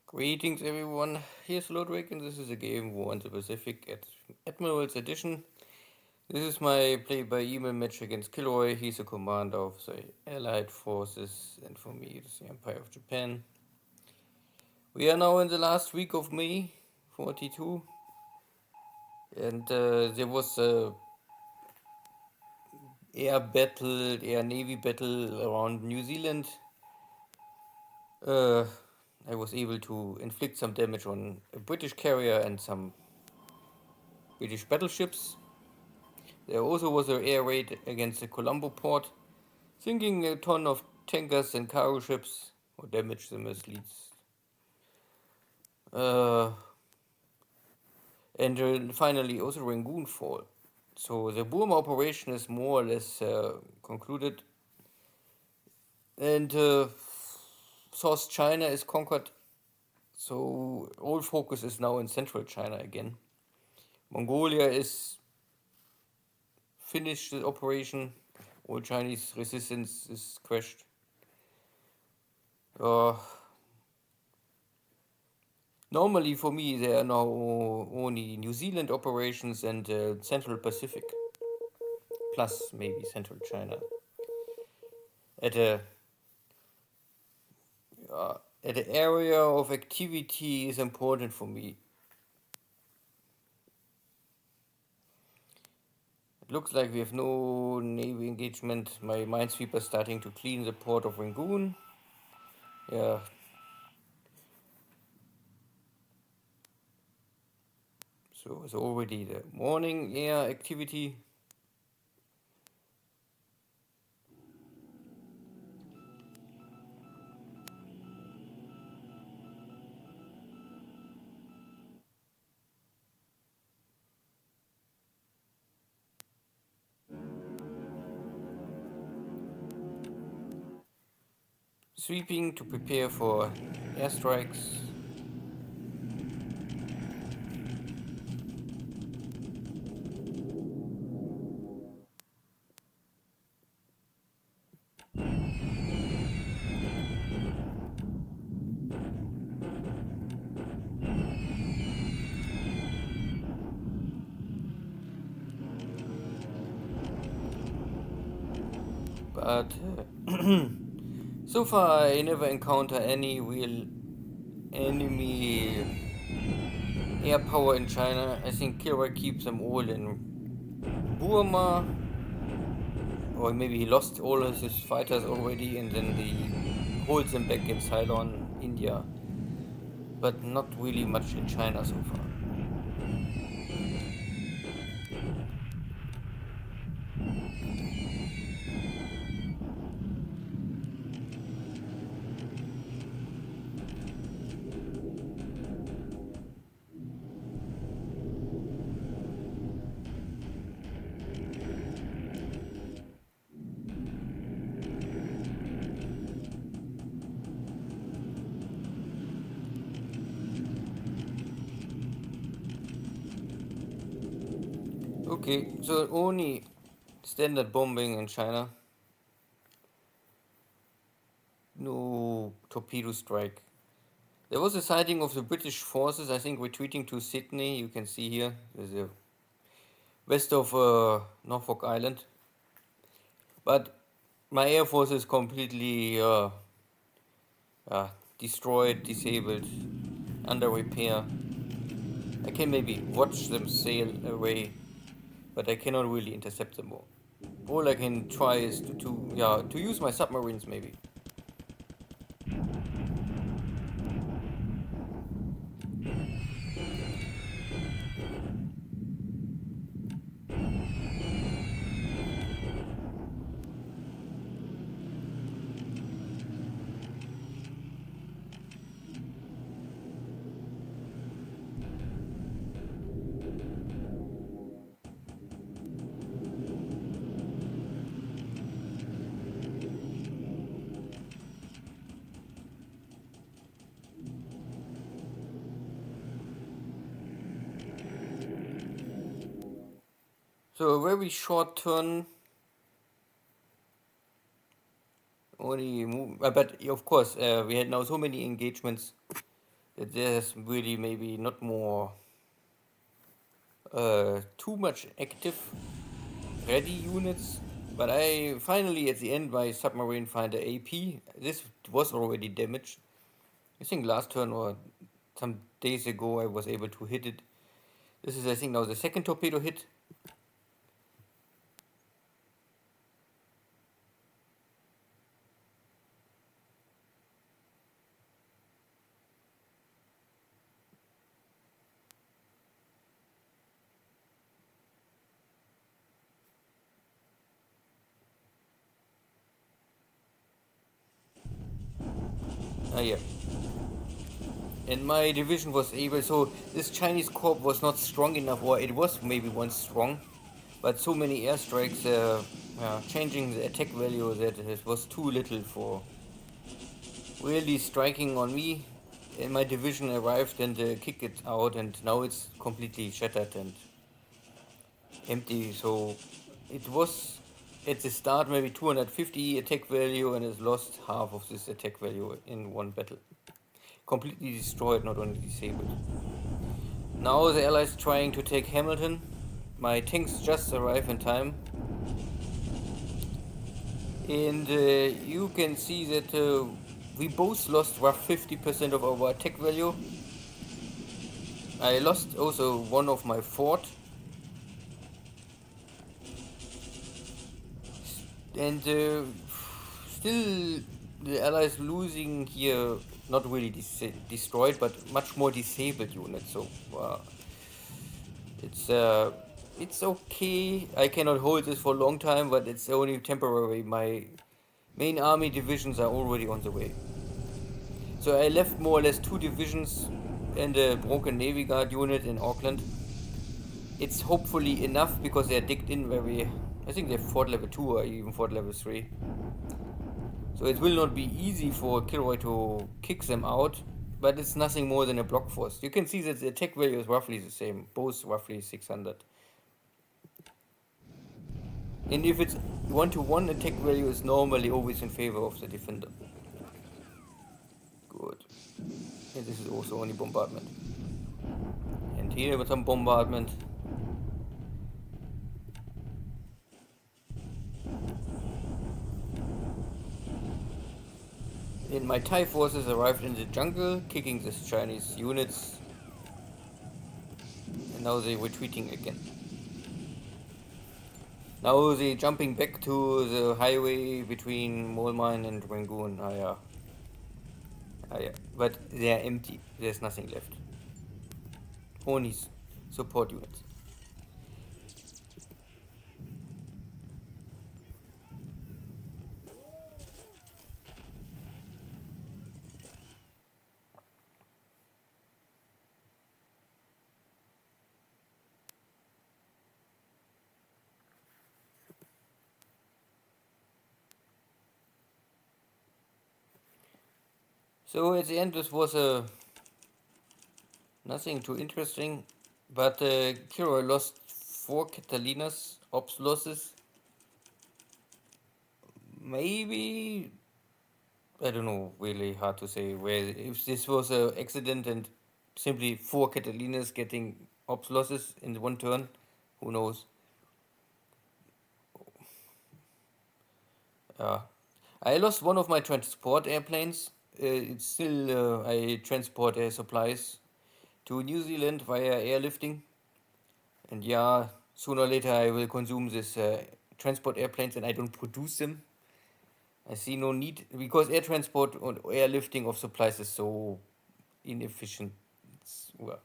Greetings everyone, here's Ludwig and this is a game War in the Pacific at Admiral's Edition. This is my play by email match against KilRoy. He's a commander of the Allied forces and for me it's the Empire of Japan. We are now in the last week of May 42 and there was a air navy battle around New Zealand. Uh, I was able to inflict some damage on a British carrier and some British battleships. There also was an air raid against the Colombo port, sinking a ton of tankers and cargo ships, or damaged them as least. And finally also Rangoon fall. So the Burma operation is more or less concluded, and South China is conquered. So all focus is now in central China again. Mongolia is finished the operation. All Chinese resistance is crushed. Normally for me there are now only New Zealand operations and Central Pacific, plus maybe Central China. At a at an area of activity is important for me. It looks like we have no navy engagement. My minesweeper is starting to clean the port of Rangoon. Yeah. So it's already the morning air activity. Sweeping to prepare for airstrikes. But so far I never encounter any real enemy air power in China. I think KilRoy keeps them all in Burma, or maybe he lost all of his fighters already and then he holds them back in Ceylon, India, but not really much in China so far. Okay, so only standard bombing in China. No torpedo strike. There was a sighting of the British forces, I think, retreating to Sydney. You can see here, there's a west of Norfolk Island. But my air force is completely destroyed, disabled, under repair. I can maybe watch them sail away, but I cannot really intercept them all. All I can try is to use my submarines maybe. So a very short turn. Only move, but of course we had now so many engagements. that there's really maybe not more too much active ready units. But I finally at the end my submarine find a AP. This was already damaged. I think last turn or some days ago I was able to hit it. This is I think now the second torpedo hit. Yeah. And my division was able, so this Chinese corps was not strong enough, or it was maybe once strong, but so many airstrikes changing the attack value that it was too little for really striking on me. And my division arrived and kicked it out, and now it's completely shattered and empty. So it was at the start maybe 250 attack value and has lost half of this attack value in one battle. Completely destroyed, not only disabled. Now the Allies trying to take Hamilton. My tanks just arrive in time. And you can see that we both lost roughly 50% of our attack value. I lost also one of my fort. And still the Allies losing here, not really destroyed, but much more disabled units. So it's it's okay. I cannot hold this for a long time, but it's only temporary. My main army divisions are already on the way. So I left more or less 2 divisions and a broken Navy Guard unit in Auckland. It's hopefully enough because they're digged in very. I think they're fort level 2 or even fort level 3. So it will not be easy for KilRoy to kick them out, but it's nothing more than a block force. You can see that the attack value is roughly the same, both roughly 600. And if it's 1-to-1, attack value is normally always in favor of the defender. Good. And this is also only bombardment. And here with some bombardment. And my Thai forces arrived in the jungle, kicking the Chinese units. And now they're retreating again. Now they're jumping back to the highway between Molmine and Rangoon. Yeah. Yeah. But they're empty. There's nothing left. Only support units. So at the end, this was nothing too interesting, but KilRoy lost 4 Catalinas, ops losses. Maybe, I don't know, really hard to say where if this was an accident and simply 4 Catalinas getting ops losses in one turn, who knows? I lost one of my transport airplanes. It's still I transport air supplies to New Zealand via airlifting, and yeah, sooner or later I will consume this transport airplanes, and I don't produce them. I see no need because air transport or airlifting of supplies is so inefficient. It's well,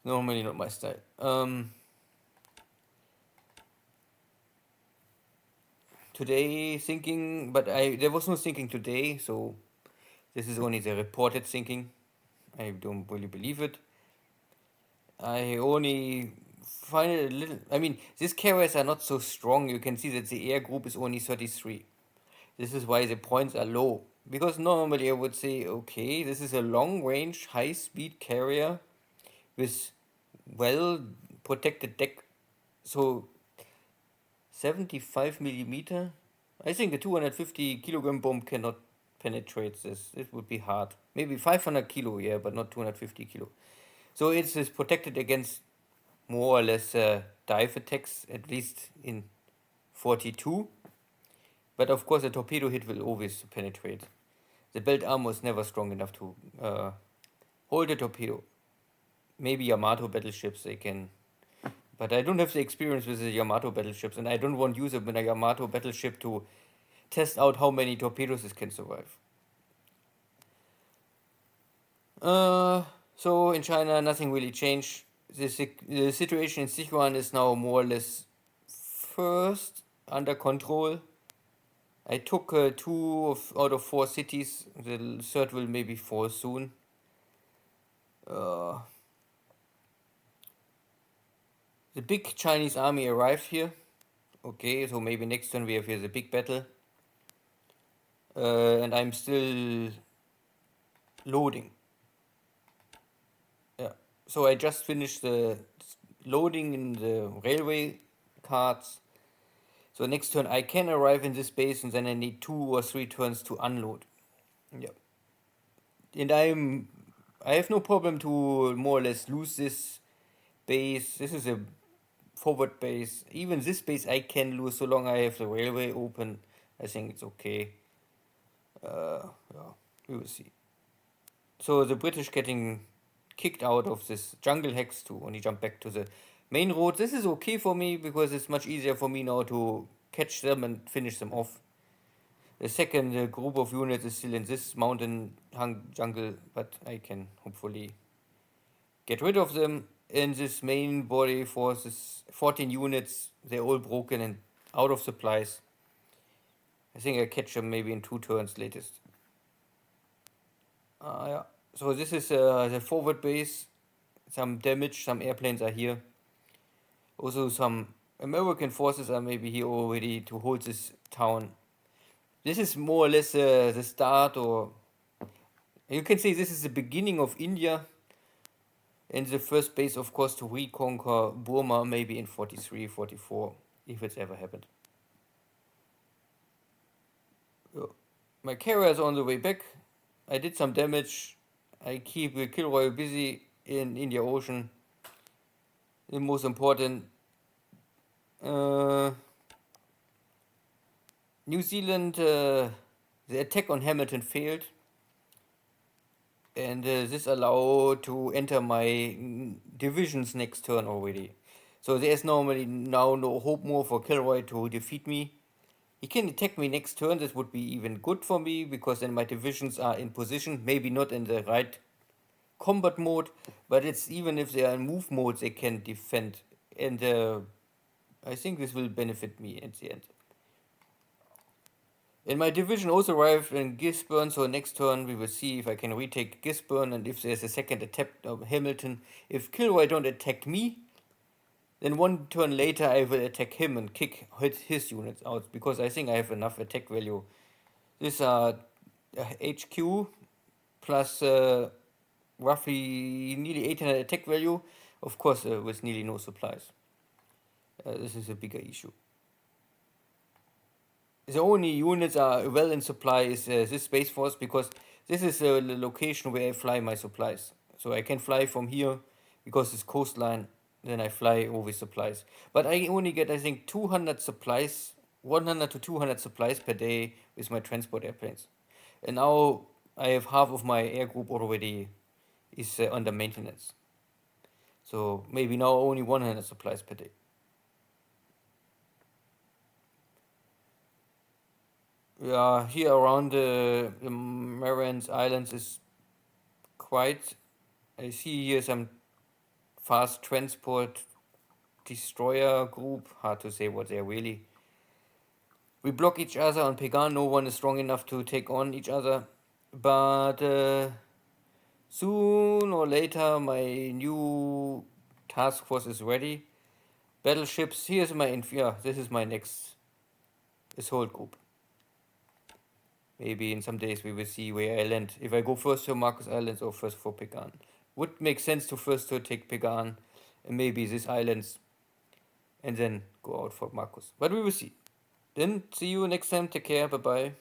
normally not my style. Today thinking, but there was no thinking today, so this is only the reported thinking. I don't really believe it. I only find it a little. I mean, these carriers are not so strong. You can see that the air group is only 33. This is why the points are low. Because normally I would say, okay, this is a long range, high speed carrier with well protected deck. So 75 millimeter. I think a 250 kilogram bomb cannot penetrates this. It would be hard. Maybe 500 kilo, yeah, but not 250 kilo. So it's is protected against more or less dive attacks, at least in 42. But of course, a torpedo hit will always penetrate. The belt armor is never strong enough to hold a torpedo. Maybe Yamato battleships they can, but I don't have the experience with the Yamato battleships, and I don't want to use a Yamato battleship to test out how many torpedoes it can survive. So in China, nothing really changed. The situation in Sichuan is now more or less first under control. I took out of 4 cities. The third will maybe fall soon. The big Chinese army arrived here. Okay, so maybe next turn we have here the big battle. And I'm still loading. Yeah. So I just finished the loading in the railway cards. So next turn I can arrive in this base, and then I need 2 or 3 turns to unload. Yeah. And I have no problem to more or less lose this base. This is a forward base. Even this base I can lose so long I have the railway open. I think it's okay. Yeah, we will see. So the British getting kicked out of this jungle hex to only jump back to the main road. This is okay for me because it's much easier for me now to catch them and finish them off. The second group of units is still in this mountain hung jungle, but I can hopefully get rid of them. In this main body forces, 14 units, they're all broken and out of supplies. I think I catch them maybe in 2 turns latest. Yeah. So this is the forward base. Some damage, some airplanes are here. Also some American forces are maybe here already to hold this town. This is more or less the start, or you can say this is the beginning of India. And the first base, of course, to reconquer Burma maybe in 43, 44, if it's ever happened. My carrier is on the way back. I did some damage. I keep KilRoy busy in India Ocean. The most important. New Zealand, the attack on Hamilton failed. And this allowed to enter my divisions next turn already. So there's normally now no hope more for KilRoy to defeat me. He can attack me next turn. This would be even good for me because then my divisions are in position. Maybe not in the right combat mode, but it's even if they are in move mode, they can defend. And I think this will benefit me at the end. And my division also arrived in Gisborne, so next turn we will see if I can retake Gisborne and if there's a second attack of Hamilton. If KilRoy don't attack me, then 1 turn later I will attack him and kick his units out because I think I have enough attack value. These are HQ plus roughly nearly 800 attack value, of course with nearly no supplies. This is a bigger issue. The only units are well in supply is this Space Force because this is the location where I fly my supplies. So I can fly from here because it's coastline, then I fly over supplies. But I only get, I think, 200 supplies, 100 to 200 supplies per day with my transport airplanes. And now I have half of my air group already is under maintenance. So maybe now only 100 supplies per day. Yeah, here around the Marians Islands is quite. I see here some fast transport destroyer group. Hard to say what they're really. We block each other on Pegan. No one is strong enough to take on each other. But soon or later, my new task force is ready. Battleships. Here's my this is my next assault group. Maybe in some days we will see where I land. If I go first to Marcus Islands or first for Pegan. Would make sense to first to take Pegan and maybe these islands and then go out for Marcus. But we will see. Then see you next time. Take care. Bye bye.